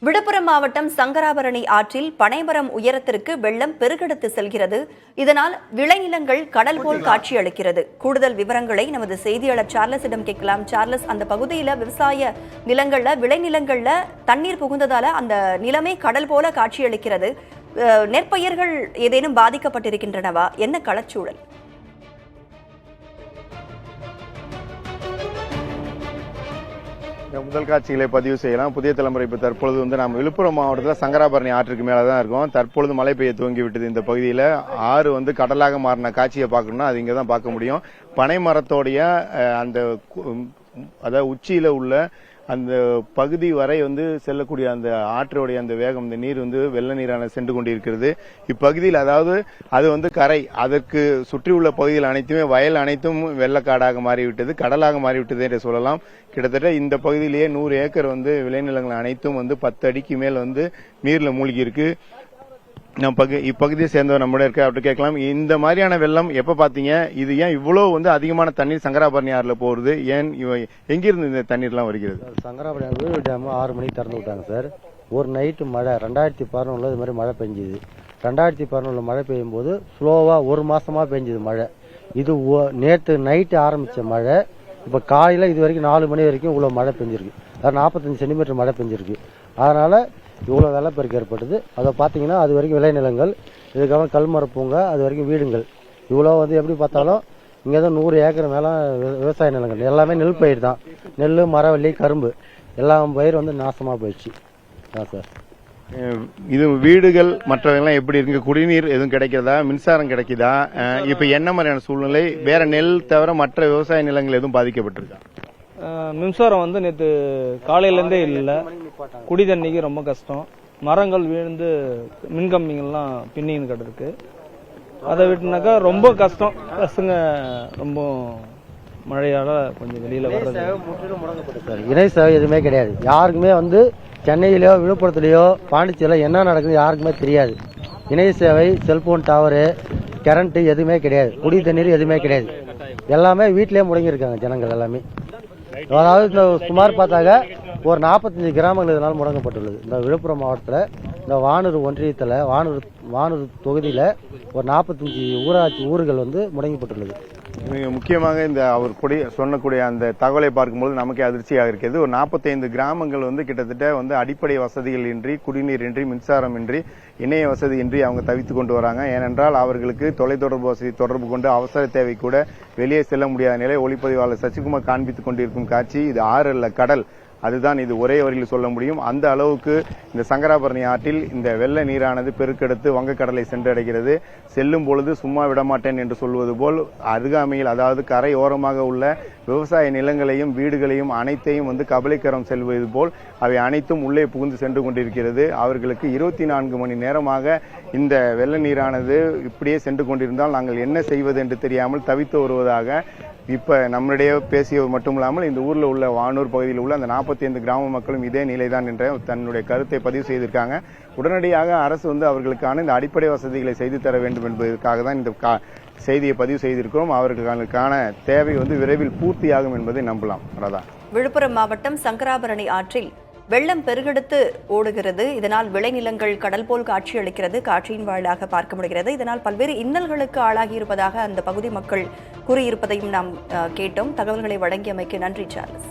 விழுப்புரம் மாவட்டம் சங்கராபரணி ஆற்றில் பனைமரம் உயரத்திற்கு வெள்ளம் பெருக்கெடுத்து செல்கிறது. இதனால் விளைநிலங்கள் கடல் போல் காட்சியளிக்கிறது. கூடுதல் விவரங்களை நமது செய்தியாளர் சார்லஸிடம் கேட்கலாம். சார்லஸ், அந்த பகுதியில் விவசாய நிலங்கள்ல விளைநிலங்கள்ல தண்ணீர் புகுந்ததால அந்த நிலமே கடல் போல காட்சியளிக்கிறது. நெற்பயிர்கள் ஏதேனும் பாதிக்கப்பட்டிருக்கின்றனவா? என்ன களச்சூழல்? முதல் காட்சிகளை பதிவு செய்யலாம். புதிய தலைமுறை இப்போ தற்பொழுது நாம் விழுப்புரம் மாவட்டத்தில் சங்கராபரணி ஆற்றுக்கு மேலே தான் இருக்கோம். தற்பொழுது மழை பெய்ய துவங்கி விட்டது. இந்த பகுதியில் ஆறு கடலாக மாறின காட்சியை பார்க்கணும்னா அது இங்கே தான் பார்க்க முடியும். பனை மரத்தோடைய அந்த அதாவது உச்சியில உள்ள அந்த பகுதி வரை செல்லக்கூடிய அந்த ஆற்றோடைய அந்த வேகம், இந்த நீர் வெள்ள நீரான சென்று கொண்டிருக்கிறது. இப்பகுதியில் அதாவது அது கரை, அதற்கு சுற்றியுள்ள பகுதிகள் அனைத்துமே வயல் அனைத்தும் வெள்ளக்காடாக மாறிவிட்டது, கடலாக மாறிவிட்டது என்று சொல்லலாம். கிட்டத்தட்ட இந்த பகுதியிலேயே 100 ஏக்கர் விளைநிலங்கள் அனைத்தும் 10 அடிக்கு மேல் நீர்ல மூழ்கி இருக்கு. இப்பகுதியை சேர்ந்தவர் நம்மளோட இருக்க அப்படி கேட்கலாம். இந்த மாதிரியான வெள்ளம் எப்ப பாத்தீங்க? இது ஏன் இவ்வளவு அதிகமான தண்ணீர் சங்கராபரணி ஆறுல போறது? ஏன் எங்கிருந்து இந்த தண்ணீர் எல்லாம் வருகிறது? சங்கராபரணி டேம் 6 மணிக்கு திறந்து விட்டாங்க சார். ஒரு நைட்டு மழை 2011 இது மாதிரி மழை பெஞ்சுது. 2011 மழை பெய்யும் போது ஸ்லோவா ஒரு மாசமா பெஞ்சுது மழை. இது நேற்று நைட்டு ஆரம்பிச்ச மழை இப்ப காலையில இது வரைக்கும் 4 மணி வரைக்கும் இவ்வளவு மழை பெஞ்சிருக்கு. 45 சென்டிமீட்டர் மழை பெஞ்சிருக்கு. அதனால இவ்வளவு வெள்ளப்பெருக்கு ஏற்பட்டது. அதை பாத்தீங்கன்னா அது வரைக்கும் விளைநிலங்கள், இதுக்கப்புறம் கல்மர பூங்கா, அது வரைக்கும் வீடுகள், இவ்வளவு எப்படி பார்த்தாலும் இங்கதான் 100 ஏக்கர் மேல விவசாய நிலங்கள் எல்லாமே நெல் பயிர் தான். நெல், மரவள்ளி, கரும்பு எல்லாம் பயிர் நாசமா போயிடுச்சு சார். இது வீடுகள் மற்றவெல்லாம் எப்படி இருக்கு? குடிநீர் எதுவும் கிடைக்கிறதா? மின்சாரம் கிடைக்குதா? இப்ப என்ன மாதிரியான சூழ்நிலை? வேற நெல் தவிர மற்ற விவசாய நிலங்கள் எதுவும் பாதிக்கப்பட்டிருக்கா? மின்சாரம் நேற்று காலையிலேருந்தே இல்லை. குடி தண்ணிக்கு ரொம்ப கஷ்டம். மரங்கள் விழுந்து மின்கம்பிங்கள்லாம் பின்னின்னு கிடக்கு. அதை விட்டுனாக்கா ரொம்ப கஷ்டம். பசங்க ரொம்ப மழையால கொஞ்சம் வெளியில வர்றது. இணை சேவை எதுவுமே கிடையாது. யாருக்குமே சென்னையிலயோ விழுப்புரத்துலயோ பாண்டிச்சேரியில என்ன நடக்குது யாருக்குமே தெரியாது. இணைய சேவை, செல்போன் டவரு, கரண்ட் எதுவுமே கிடையாது. குடி தண்ணீர் எதுவுமே கிடையாது. எல்லாமே வீட்டிலேயே முடங்கியிருக்காங்க ஜனங்கள் எல்லாமே. அதாவது இந்த சுமார் பார்த்தாக்க ஒரு 45 கிராமங்கள் இதனால் முடங்கப்பட்டுள்ளது. இந்த விழுப்புரம் மாவட்டத்தில் இந்த வானூர் ஒன்றியத்தில் வானூர் தொகுதியில் ஒரு 45 ஊர்கள் முடங்கப்பட்டுள்ளது. முக்கியமாக இந்த அவர் சொன்னக்கூடிய அந்த தகவலை பார்க்கும்போது நமக்கே அதிர்ச்சியாக இருக்கிறது. ஒரு 45 கிராமங்கள் கிட்டத்தட்ட அடிப்படை வசதிகள் இன்றி, குடிநீர் இன்றி, மின்சாரம் இன்றி, இணைய வசதி இன்றி அவங்க தவித்துக் கொண்டு வராங்க. ஏனென்றால் அவர்களுக்கு தொலைத்தொடர்பு வசதி தொடர்பு கொண்டு அவசர தேவை கூட வெளியே செல்ல முடியாத நிலை ஒளிப்பதிவாளர் சசிகுமார் காண்பித்துக் கொண்டிருக்கும் காட்சி. இது ஆறு அல்ல, கடல். அதுதான் இது ஒரே வரியில் சொல்ல முடியும். அந்த அளவுக்கு இந்த சங்கராபரணி ஆற்றில் இந்த வெள்ள நீரானது பெருக்கெடுத்து வங்கக்கடலை சென்றடைகிறது. செல்லும் பொழுது சும்மா விடமாட்டேன் என்று சொல்வது போல் அருகாமையில், அதாவது கரை ஓரமாக உள்ள விவசாய நிலங்களையும் வீடுகளையும் அனைத்தையும் கபலிக்கரம் செல்வது போல் அவை அனைத்தும் உள்ளே புகுந்து சென்று கொண்டிருக்கிறது. அவர்களுக்கு 24 மணி நேரமாக இந்த வெள்ள நீரானது இப்படியே சென்று கொண்டிருந்தால் நாங்கள் என்ன செய்வது என்று தெரியாமல் தவித்து வருவதாக இப்ப நம்மிடையே பேசியவர் மட்டுமில்லாமல் இந்த ஊர்ல உள்ள வானூர் பகுதியில் உள்ள அந்த 45 கிராம மக்களும் இதே நிலைதான் என்ற தன்னுடைய கருத்தை பதிவு செய்திருக்காங்க. உடனடியாக அரசு அவர்களுக்கான இந்த அடிப்படை வசதிகளை செய்து தர வேண்டும் என்பதற்காக தான் இந்த செய்தியை பதிவு செய்திருக்கிறோம். அவர்களுக்கான தேவை விரைவில் பூர்த்தியாகும் என்பதை நம்பலாம். ராதா, விழுப்புரம் மாவட்டம் சங்கராபரணி ஆற்றில் வெள்ளம் பெருகெடுத்து ஓடுகிறது. இதனால் விளைநிலங்கள் கடல் போல் காட்சியளிக்கிறது. காட்சியின் வாயிலாக பார்க்க முடிகிறது. இதனால் பல்வேறு இன்னல்களுக்கு ஆளாகி இருப்பதாக அந்த பகுதி மக்கள் கூறியிருப்பதையும் நாம் கேட்டோம். தகவல்களை வழங்கியமைக்கு நன்றி சார்லஸ்.